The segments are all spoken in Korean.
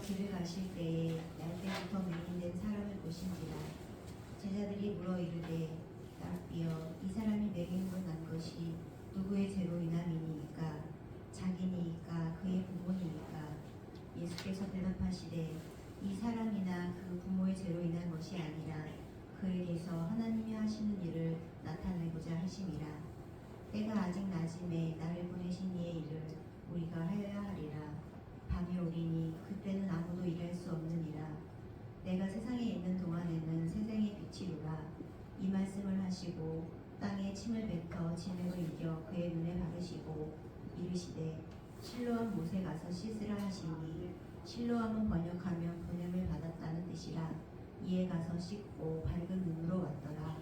길을 가실 때에 날때부터 맹인된 사람을 보신지라. 제자들이 물어 이르되 라삐여, 이 사람이 맹인으로 난 것이 누구의 죄로 인함이니이까? 자기니이까 그의 부모니이까? 예수께서 대답하시되 이 사람이나 그 부모의 죄로 인한 것이 아니라 그에게서 하나님이 하시는 일을 나타내고자 하심이라. 때가 아직 낮음에 나를 보내신 이의 일을 우리가 하여야 하리라. 밤이 오리니 그때는 아무도 일할 수 없느니라. 내가 세상에 있는 동안에는 세상의 빛이로라. 이 말씀을 하시고 땅에 침을 뱉어 진흙을 이겨 그의 눈에 바르시고 이르시되 실로암 못에 가서 씻으라 하시니, 실로암은 번역하면 보냄을 받았다는 뜻이라. 이에 가서 씻고 밝은 눈으로 왔더라.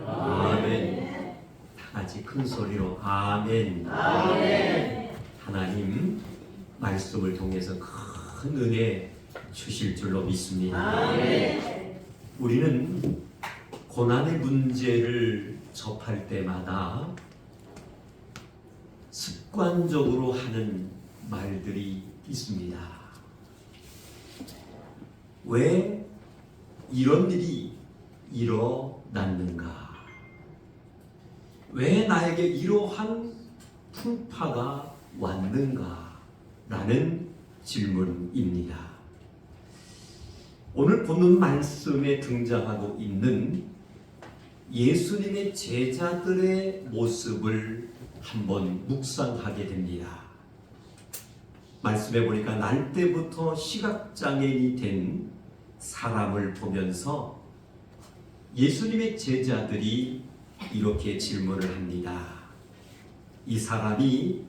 아멘. 다 같이 큰 소리로 아멘. 아멘. 하나님 말씀을 통해서 큰 은혜 주실 줄로 믿습니다. 아멘. 우리는 고난의 문제를 접할 때마다 습관적으로 하는 말들이 있습니다. 왜 이런 일이 일어났는가? 왜 나에게 이러한 풍파가 왔는가? 라는 질문입니다. 오늘 본문 말씀에 등장하고 있는 예수님의 제자들의 모습을 한번 묵상하게 됩니다. 말씀해 보니까 날 때부터 시각장애인이 된 사람을 보면서 예수님의 제자들이 이렇게 질문을 합니다. 이 사람이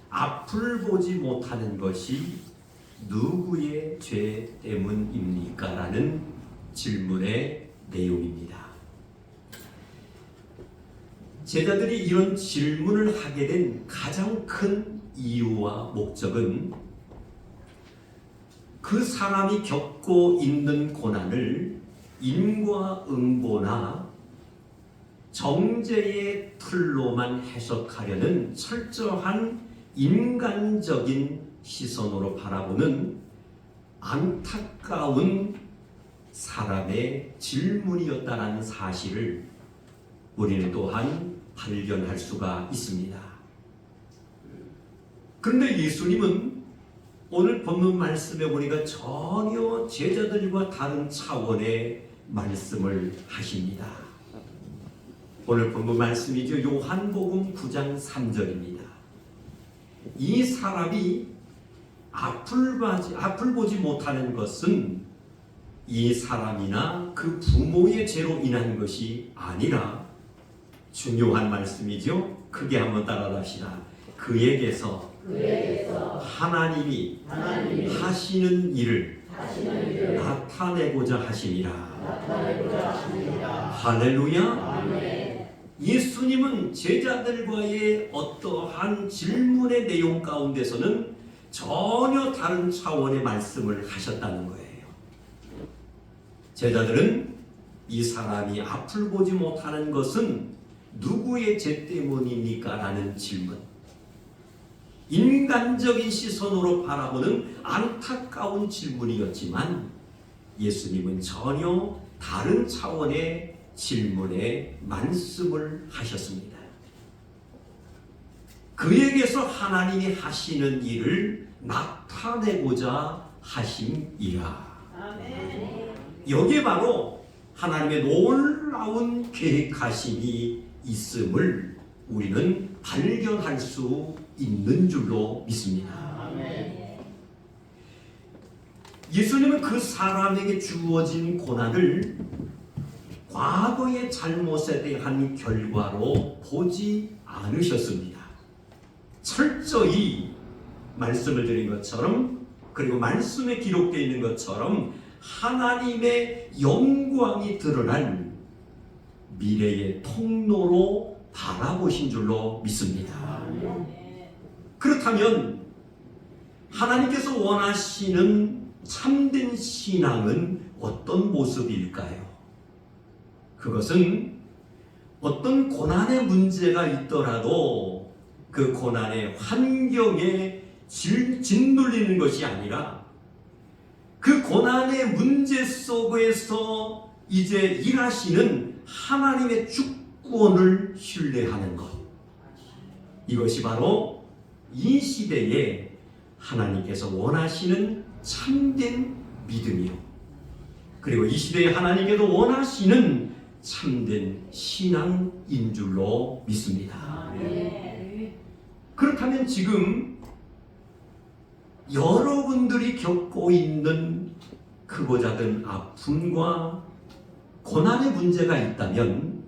앞을 보지 못하는 것이 누구의 죄 때문입니까? 라는 질문의 내용입니다. 제자들이 이런 질문을 하게 된 가장 큰 이유와 목적은 그 사람이 겪고 있는 고난을 인과응보나 정죄의 틀로만 해석하려는 철저한 인간적인 시선으로 바라보는 안타까운 사람의 질문이었다는 사실을 우리는 또한 발견할 수가 있습니다. 그런데 예수님은 오늘 본문 말씀에 보니까 전혀 제자들과 다른 차원의 말씀을 하십니다. 오늘 본문 말씀이죠. 요한복음 9장 3절입니다. 이 사람이 앞을 보지 못하는 것은 이 사람이나 그 부모의 죄로 인한 것이 아니라, 중요한 말씀이죠. 크게 한번 따라합시다. 그에게서 하나님이 하시는 일을 나타내고자 하심이라. 할렐루야. 아멘. 예수님은 제자들과의 어떠한 질문의 내용 가운데서는 전혀 다른 차원의 말씀을 하셨다는 거예요. 제자들은 이 사람이 앞을 보지 못하는 것은 누구의 죄 때문입니까? 라는 질문, 인간적인 시선으로 바라보는 안타까운 질문이었지만 예수님은 전혀 다른 차원의 질문에 말씀을 하셨습니다. 그에게서 하나님이 하시는 일을 나타내고자 하심이라. 아멘. 여기에 바로 하나님의 놀라운 계획하심이 있음을 우리는 발견할 수 있는 줄로 믿습니다. 아멘. 예수님은 그 사람에게 주어진 고난을 과거의 잘못에 대한 결과로 보지 않으셨습니다. 철저히 말씀을 드린 것처럼, 그리고 말씀에 기록되어 있는 것처럼 하나님의 영광이 드러난 미래의 통로로 바라보신 줄로 믿습니다. 그렇다면 하나님께서 원하시는 참된 신앙은 어떤 모습일까요? 그것은 어떤 고난의 문제가 있더라도 그 고난의 환경에 짓눌리는 것이 아니라 고난의 문제 속에서 이제 일하시는 하나님의 주권을 신뢰하는 것. 이것이 바로 이 시대에 하나님께서 원하시는 참된 믿음이요. 그리고 이 시대에 하나님께서 원하시는 참된 신앙인 줄로 믿습니다. 그렇다면 지금 여러분들이 겪고 있는 크고 작은 아픔과 고난의 문제가 있다면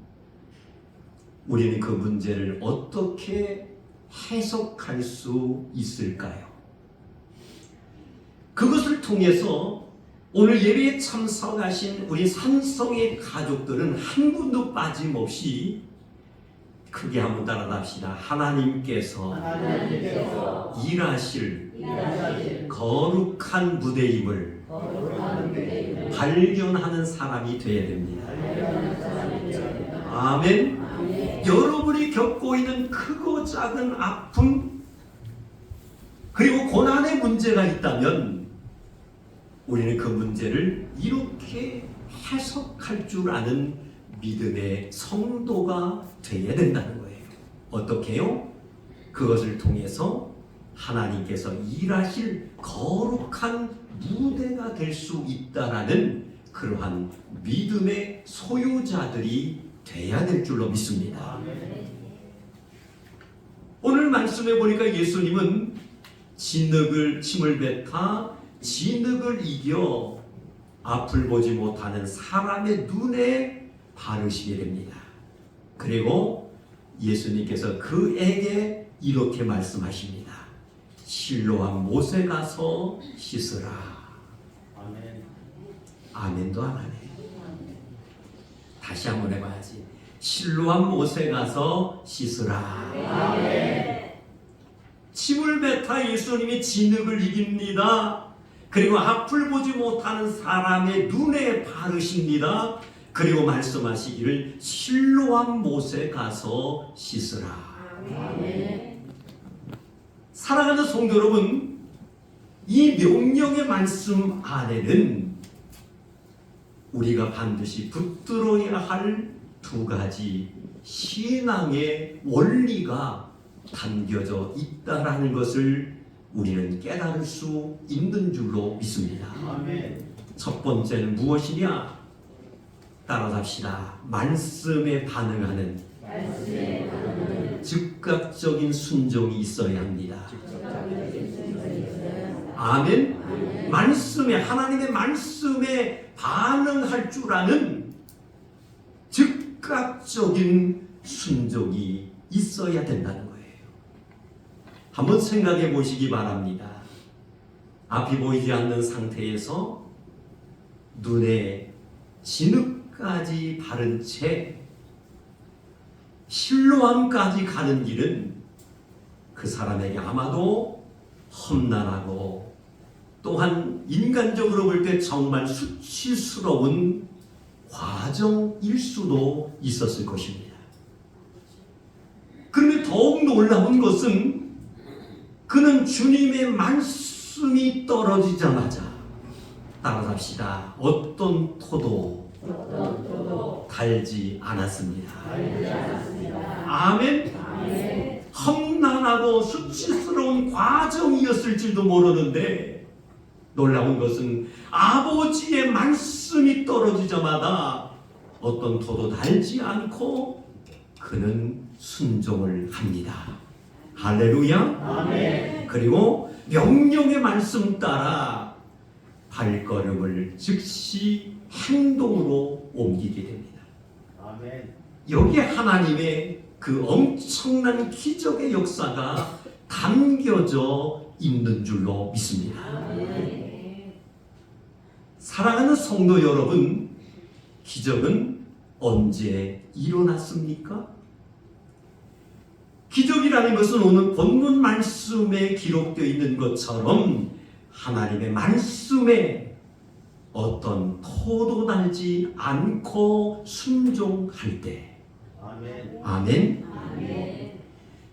우리는 그 문제를 어떻게 해석할 수 있을까요? 그것을 통해서 오늘 예배에 참석하신 우리 산성의 가족들은 한 분도 빠짐없이 크게 한번 따라합시다. 하나님께서 일하실 거룩한 무대임을 발견하는 사람이 되어야 됩니다. 아멘. 여러분이 겪고 있는 크고 작은 아픔 그리고 고난의 문제가 있다면 우리는 그 문제를 이렇게 해석할 줄 아는 믿음의 성도가 되어야 된다는 거예요. 어떻게요? 그것을 통해서 하나님께서 일하실 거룩한 무대가 될 수 있다라는 그러한 믿음의 소유자들이 돼야 될 줄로 믿습니다. 오늘 말씀해 보니까 예수님은 침을 뱉아 진흙을 이겨 앞을 보지 못하는 사람의 눈에 바르시게 됩니다. 그리고 예수님께서 그에게 이렇게 말씀하십니다. 실로암 못에 가서 씻으라. 아멘. 아멘도 안 하네. 다시 한번 해봐야지. 실로암 못에 가서 씻으라. 아멘. 침을 뱉어 예수님이 진흙을 이깁니다. 그리고 앞을 보지 못하는 사람의 눈에 바르십니다. 그리고 말씀하시기를 실로암 못에 가서 씻으라. 아멘. 사랑하는 성도 여러분, 이 명령의 말씀 안에는 우리가 반드시 붙들어야 할 두 가지 신앙의 원리가 담겨져 있다라는 것을 우리는 깨달을 수 있는 줄로 믿습니다. 아멘. 첫 번째는 무엇이냐? 따라합시다. 말씀에 반응하는 즉각적인 순종이 있어야 합니다. 아멘. 말씀에, 하나님의 말씀에 반응할 줄 아는 즉각적인 순종이 있어야 된다는 거예요. 한번 생각해 보시기 바랍니다. 앞이 보이지 않는 상태에서 눈에 진흙까지 바른 채 실로암까지 가는 길은 그 사람에게 아마도 험난하고 또한 인간적으로 볼 때 정말 수치스러운 과정일 수도 있었을 것입니다. 그런데 더욱 놀라운 것은 그는 주님의 말씀이 떨어지자마자 따라합시다. 어떤 토도 달지 않았습니다. 아멘. 험난하고 수치스러운 과정이었을지도 모르는데 놀라운 것은 아버지의 말씀이 떨어지자마자 어떤 토도 달지 않고 그는 순종을 합니다. 할렐루야. 아멘. 그리고 명령의 말씀 따라 발걸음을 즉시 행동으로 옮기게 됩니다. 아멘. 여기에 하나님의 그 엄청난 기적의 역사가 담겨져 있는 줄로 믿습니다. 사랑하는 성도 여러분, 기적은 언제 일어났습니까? 기적이라는 것은 오늘 본문 말씀에 기록되어 있는 것처럼 하나님의 말씀에 어떤 토도 달지 않고 순종할 때, 아멘. 아멘.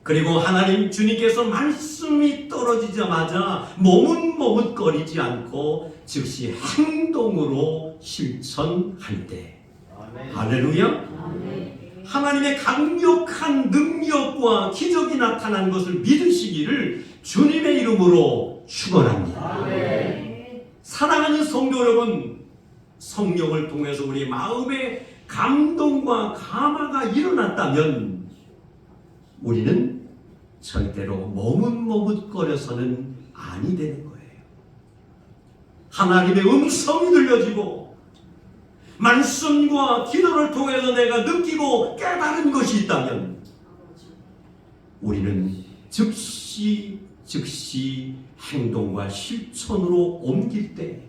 그리고 하나님 주님께서 말씀이 떨어지자마자 머뭇머뭇거리지 않고 즉시 행동으로 실천할 때, 아멘. 할렐루야. 하나님의 강력한 능력과 기적이 나타난 것을 믿으시기를 주님의 이름으로 축원합니다. 아멘. 사랑하는 성도 여러분, 성령을 통해서 우리 마음에 감동과 감화가 일어났다면 우리는 절대로 머뭇머뭇거려서는 아니 되는 거예요. 하나님의 음성이 들려지고 말씀과 기도를 통해서 내가 느끼고 깨달은 것이 있다면 우리는 즉시 행동과 실천으로 옮길 때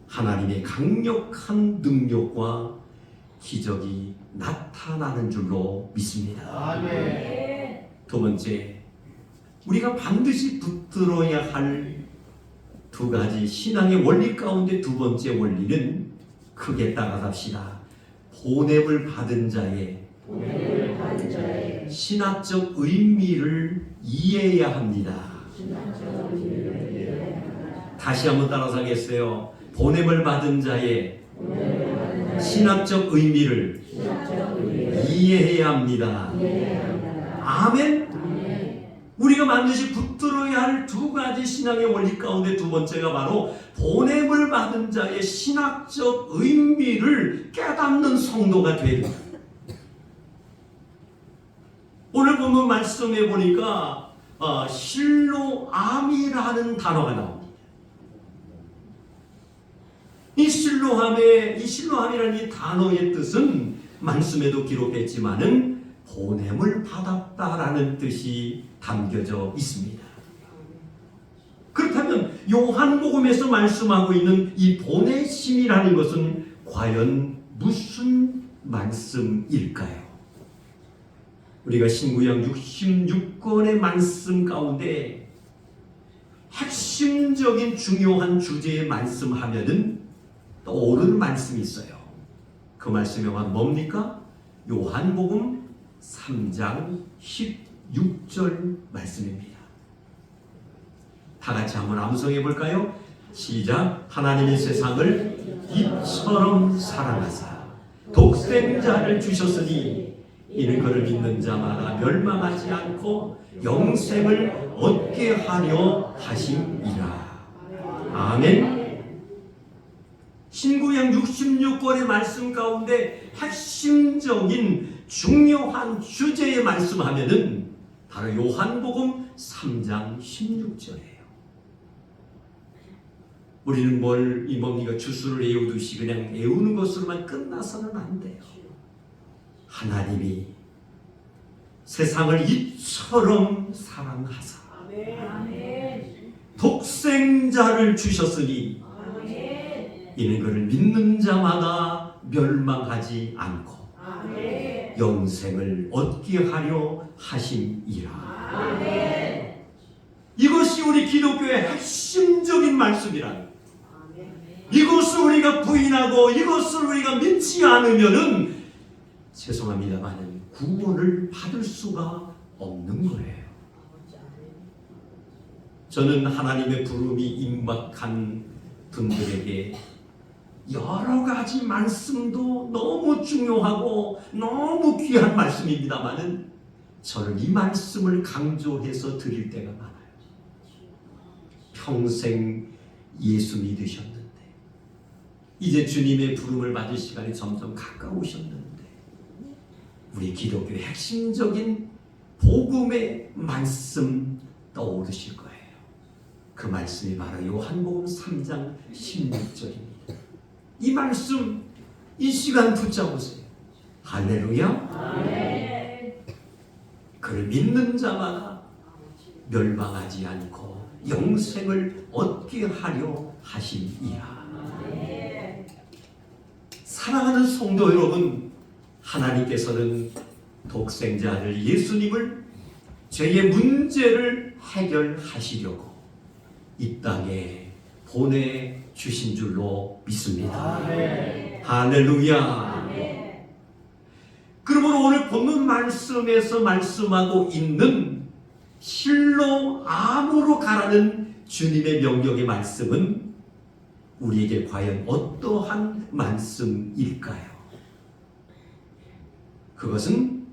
하나님의 강력한 능력과 기적이 나타나는 줄로 믿습니다. 아멘. 두 번째, 우리가 반드시 붙들어야 할 두 가지 신앙의 원리 가운데 두 번째 원리는 크게 따라갑시다. 보냄을 받은 자의 신학적 의미를 이해해야 합니다. 다시 한번 따라서 하겠어요. 보냄을 받은 자의 신학적 의미를 이해해야 합니다. 아멘. 우리가 반드시 붙들어야 할 두 가지 신앙의 원리 가운데 두 번째가 바로 보냄을 받은 자의 신학적 의미를 깨닫는 성도가 되리라. 오늘 보면 말씀해 보니까 실로암이라는 단어가 나옵니다. 이 실로암이라는 이 단어의 뜻은 말씀에도 기록했지만은 보냄을 받았다라는 뜻이 담겨져 있습니다. 그렇다면 요한복음에서 말씀하고 있는 이 보내심이라는 것은 과연 무슨 말씀일까요? 우리가 신구약 66권의 말씀 가운데 핵심적인 중요한 주제의 말씀하면은 떠오르는 말씀이 있어요. 그 말씀이 뭡니까? 요한복음 3장 16절 말씀입니다. 다 같이 한번 암송해 볼까요? 시작. 하나님이 세상을 이처럼 사랑하사 독생자를 주셨으니 이는 그를 믿는 자마다 멸망하지 않고 영생을 얻게 하려 하심이라. 아멘. 신구약 66권의 말씀 가운데 핵심적인 중요한 주제의 말씀하면은 바로 요한복음 3장 16절이에요. 우리는 뭡니까? 주술을 외우듯이 그냥 외우는 것으로만 끝나서는 안 돼요. 하나님이 세상을 이처럼 사랑하사 독생자를 주셨으니 이는 그를 믿는 자마다 멸망하지 않고 영생을 얻게 하려 하심이라. 이것이 우리 기독교의 핵심적인 말씀이라. 이것을 우리가 부인하고 이것을 우리가 믿지 않으면은 죄송합니다만 구원을 받을 수가 없는 거예요. 저는 하나님의 부름이 임박한 분들에게 여러 가지 말씀도 너무 중요하고 너무 귀한 말씀입니다만은 저는 이 말씀을 강조해서 드릴 때가 많아요. 평생 예수 믿으셨는데 이제 주님의 부름을 받을 시간이 점점 가까우셨는데 우리 기독교의 핵심적인 복음의 말씀 떠오르실 거예요. 그 말씀이 바로 요한복음 3장 16절입니다. 이 말씀 이 시간 붙잡으세요. 할렐루야. 아멘. 그를 믿는 자마다 멸망하지 않고 영생을 얻게 하려 하심이라. 사랑하는 성도 여러분, 하나님께서는 독생자 아들 예수님을 죄의 문제를 해결하시려고 이 땅에 보내주신 줄로 믿습니다. 아멘. 할렐루야. 아멘. 그러면 그러므로 오늘 본문 말씀에서 말씀하고 있는 실로암으로 가라는 주님의 명령의 말씀은 우리에게 과연 어떠한 말씀일까요? 그것은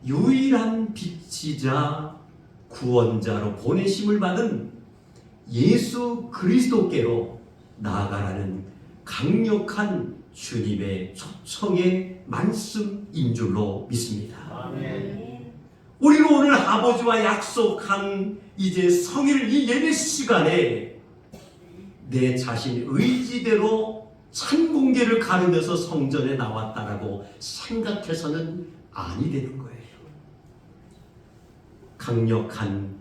유일한 빛이자 구원자로 보내심을 받은 예수 그리스도께로 나아가라는 강력한 주님의 초청의 말씀인 줄로 믿습니다. 아멘. 우리는 오늘 아버지와 약속한 이제 성일 이 예배 시간에 내 자신 의지대로 찬공계를 가르면서 성전에 나왔다라고 생각해서는 아니 되는 거예요. 강력한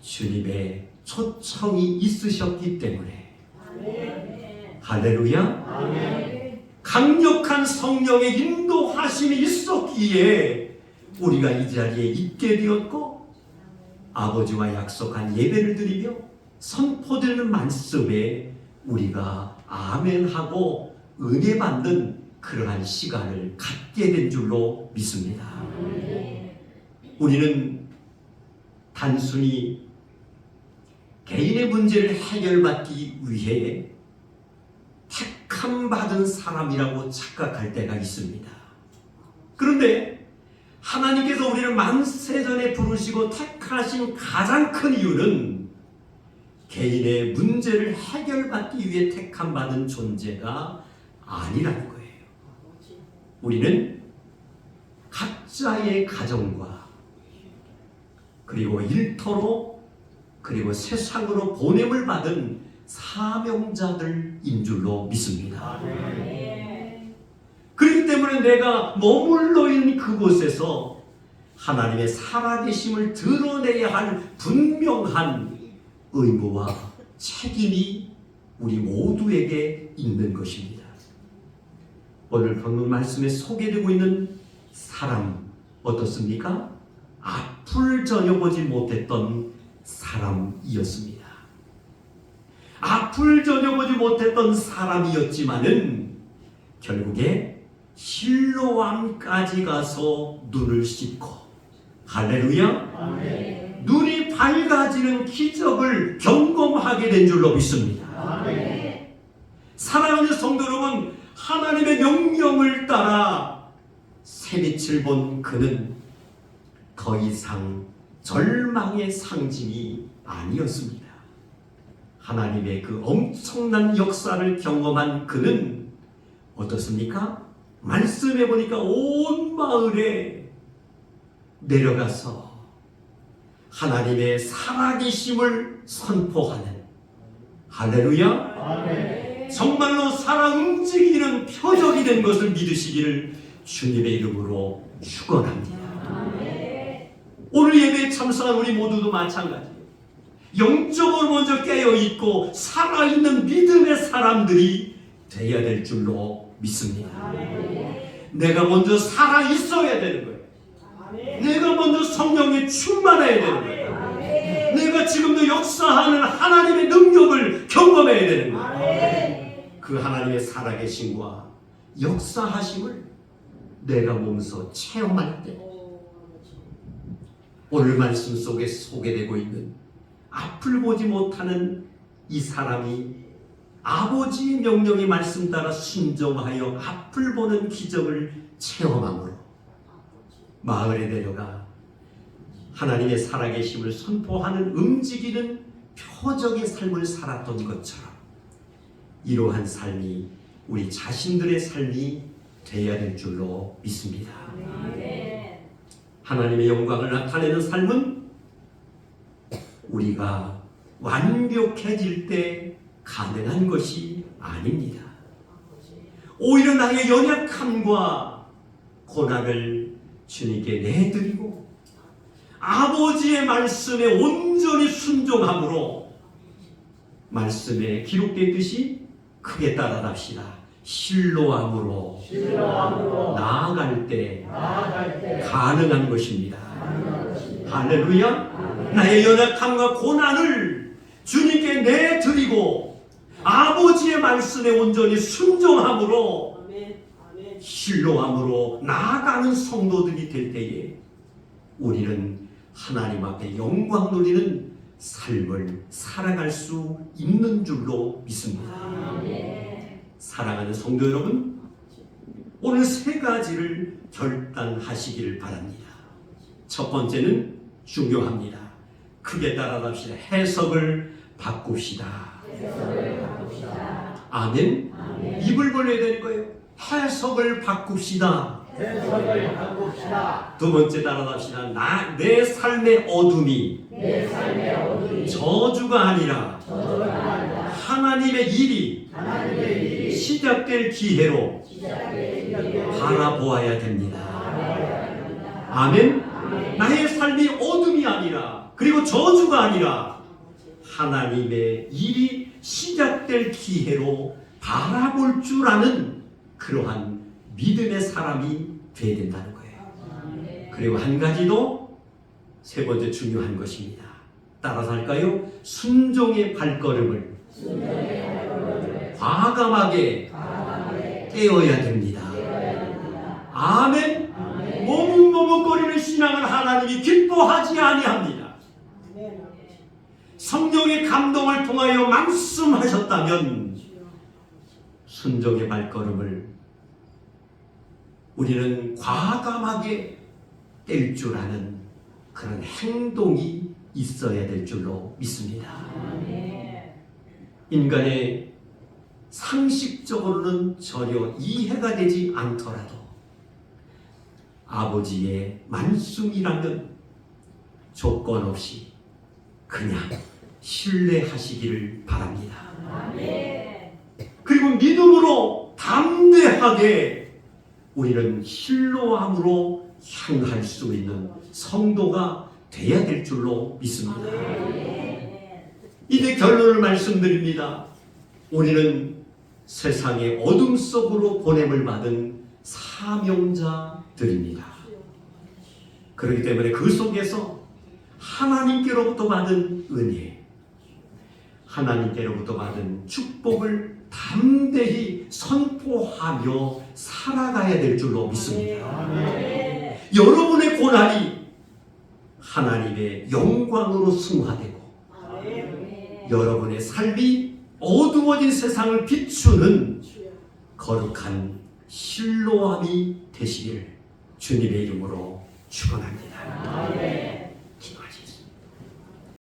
주님의 초청이 있으셨기 때문에 아멘. 할렐루야. 아멘. 강력한 성령의 인도하심이 있었기에 우리가 이 자리에 있게 되었고 아버지와 약속한 예배를 드리며 선포되는 말씀에 우리가 아멘하고 은혜 받는 그러한 시간을 갖게 된 줄로 믿습니다. 우리는 단순히 개인의 문제를 해결받기 위해 택함 받은 사람이라고 착각할 때가 있습니다. 그런데 하나님께서 우리를 만세전에 부르시고 택하신 가장 큰 이유는 개인의 문제를 해결받기 위해 택함 받은 존재가 아니라는 거예요. 우리는 각자의 가정과 그리고 일터로 그리고 세상으로 보냄을 받은 사명자들인 줄로 믿습니다. 아멘. 그렇기 때문에 내가 머물러 있는 그곳에서 하나님의 살아계심을 드러내야 할 분명한 의무와 책임이 우리 모두에게 있는 것입니다. 오늘 본문 말씀에 소개되고 있는 사람 어떻습니까? 앞을 전혀보지 못했던 사람이었습니다. 앞을 전혀보지 못했던 사람이었지만은 결국에 실로암까지 가서 눈을 씻고 할렐루야 아멘. 눈이 밝아지는 기적을 경험하게 된 줄로 믿습니다. 아멘. 사랑하는 성도 여러분, 하나님의 명령을 따라 새빛을 본 그는 더 이상 절망의 상징이 아니었습니다. 하나님의 그 엄청난 역사를 경험한 그는 어떻습니까? 말씀해 보니까 온 마을에 내려가서 하나님의 살아계심을 선포하는 할렐루야. 아멘. 정말로 살아 움직이는 표적이 된 것을 믿으시기를 주님의 이름으로 축원합니다. 아멘. 오늘 예배에 참석한 우리 모두도 마찬가지예요. 영적으로 먼저 깨어있고 살아있는 믿음의 사람들이 되어야 될 줄로 믿습니다. 아멘. 내가 먼저 살아있어야 되는 거예요. 아멘. 내가 먼저 성령에 충만해야 되는 거예요. 아멘. 내가 지금도 역사하는 하나님의 능력을 경험해야 되는 거예요. 아멘. 그 하나님의 살아계심과 역사하심을 내가 몸소 체험할 때 오늘 말씀 속에 소개되고 있는 앞을 보지 못하는 이 사람이 아버지의 명령의 말씀 따라 순종하여 앞을 보는 기적을 체험함으로 마을에 내려가 하나님의 살아계심을 선포하는 움직이는 표적의 삶을 살았던 것처럼 이러한 삶이 우리 자신들의 삶이 되어야 될 줄로 믿습니다. 아멘. 하나님의 영광을 나타내는 삶은 우리가 완벽해질 때 가능한 것이 아닙니다. 오히려 나의 연약함과 고난을 주님께 내드리고 아버지의 말씀에 온전히 순종함으로 말씀에 기록되어 있듯이 크게 따라갑시다. 실로암으로 나아갈 때 가능한 것입니다. 할렐루야. 나의 연약함과 고난을 주님께 내드리고 아버지의 말씀에 온전히 순종함으로 실로암으로 나아가는 성도들이 될 때에 우리는 하나님 앞에 영광 누리는 삶을 살아갈 수 있는 줄로 믿습니다. 사랑하는 성도 여러분, 오늘 세 가지를 결단하시기를 바랍니다. 첫 번째는 중요합니다. 크게 따라합시다. 해석을 바꿉시다. 아멘. 입을 벌려야 되는 거예요. 해석을 바꿉시다. 두 번째 따라합시다. 내 삶의 어둠이 저주가 아니라 하나님의 일이 시작될 기회로 바라보아야 됩니다. 아멘. 나의 삶이 어둠이 아니라, 그리고 저주가 아니라 하나님의 일이 시작될 기회로 바라볼 줄 아는 그러한 믿음의 사람이 되어야 된다는 거예요. 그리고 한 가지 더, 세 번째 중요한 것입니다. 따라서 할까요? 순종의 발걸음을 과감하게 떼어야 됩니다. 아멘. 머뭇머뭇거리는 신앙을 하나님이 기뻐하지 아니합니다. 성령의 감동을 통하여 말씀하셨다면 순종의 발걸음을 우리는 과감하게 뗄 줄 아는 그런 행동이 있어야 될 줄로 믿습니다. 인간의 상식적으로는 전혀 이해가 되지 않더라도 아버지의 말씀이라면 조건 없이 그냥 신뢰하시기를 바랍니다. 그리고 믿음으로 담대하게 우리는 실로암으로 향할 수 있는 성도가 되어야 될 줄로 믿습니다. 이제 결론을 말씀드립니다. 우리는 세상의 어둠 속으로 보냄을 받은 사명자들입니다. 그렇기 때문에 그 속에서 하나님께로부터 받은 은혜, 하나님께로부터 받은 축복을 담대히 선포하며 살아가야 될 줄로 믿습니다. 여러분의 고난이 하나님의 영광으로 승화되고 여러분의 삶이 어두워진 세상을 비추는 거룩한 실로암이 되시길 주님의 이름으로 축원합니다.